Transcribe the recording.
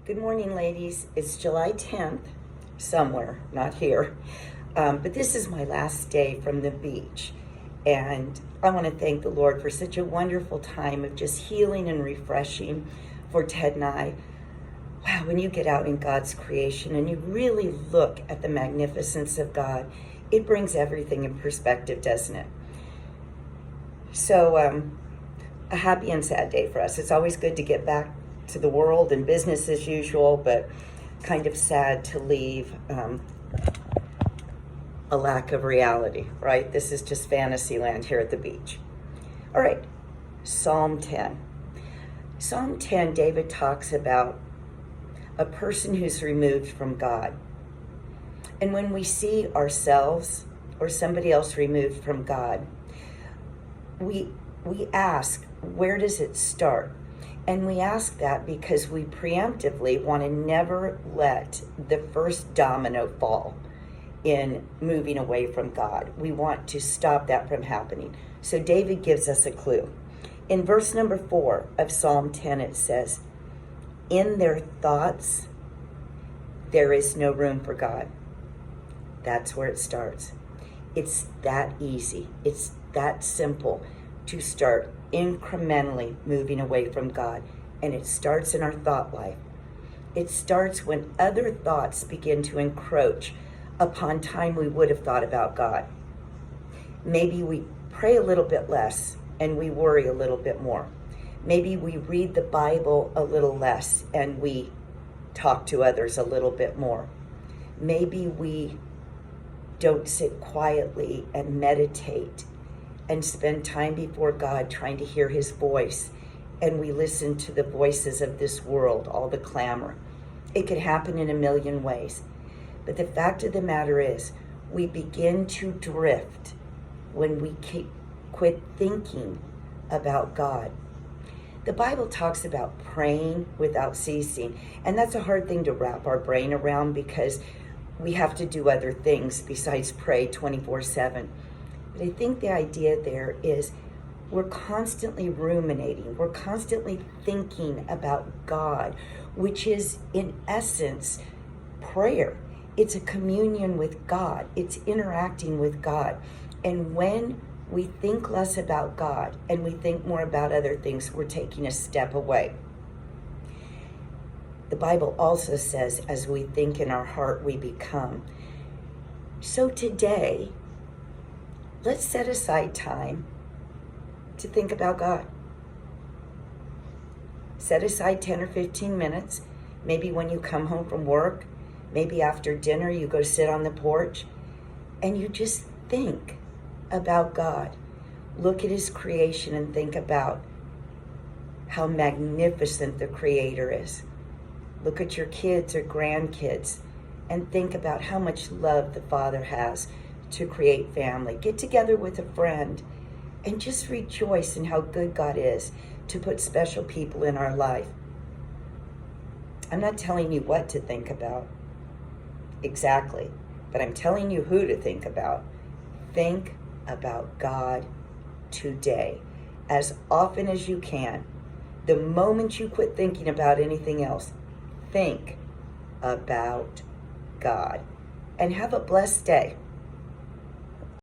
Good morning, ladies. It's July 10th, somewhere, not here. But this is my last day from the beach. And I want to thank the Lord for such a wonderful time of just healing and refreshing for Ted and I. Wow, when you get out in God's creation and you really look at the magnificence of God, it brings everything in perspective, doesn't it? So, a happy and sad day for us. It's always good to get back to the world and business as usual, but kind of sad to leave a lack of reality, right? This is just fantasy land here at the beach. All right, Psalm 10. Psalm 10, David talks about a person who's removed from God. And when we see ourselves or somebody else removed from God, we ask, where does it start? And we ask that because we preemptively want to never let the first domino fall in moving away from God. We want to stop that from happening. So David gives us a clue. In verse number 4 of Psalm 10, it says, in their thoughts, there is no room for God. That's where it starts. It's that easy. It's that simple to start incrementally moving away from God. And it starts in our thought life. It starts when other thoughts begin to encroach upon time we would have thought about God. Maybe we pray a little bit less and we worry a little bit more. Maybe we read the Bible a little less and we talk to others a little bit more. Maybe we don't sit quietly and meditate and spend time before God trying to hear his voice, and we listen to the voices of this world, all the clamor. It could happen in a million ways. But the fact of the matter is, we begin to drift when we quit thinking about God. The Bible talks about praying without ceasing, and that's a hard thing to wrap our brain around because we have to do other things besides pray 24/7. But I think the idea there is we're constantly ruminating. We're constantly thinking about God, which is in essence prayer. It's a communion with God. It's interacting with God. And when we think less about God and we think more about other things, we're taking a step away. The Bible also says, as we think in our heart, we become. So today, let's set aside time to think about God. Set aside 10 or 15 minutes, maybe when you come home from work, maybe after dinner you go sit on the porch, and you just think about God. Look at his creation and think about how magnificent the Creator is. Look at your kids or grandkids and think about how much love the Father has to create family. Get together with a friend and just rejoice in how good God is to put special people in our life. I'm not telling you what to think about exactly, but I'm telling you who to think about. Think about God today as often as you can. The moment you quit thinking about anything else, think about God. And have a blessed day.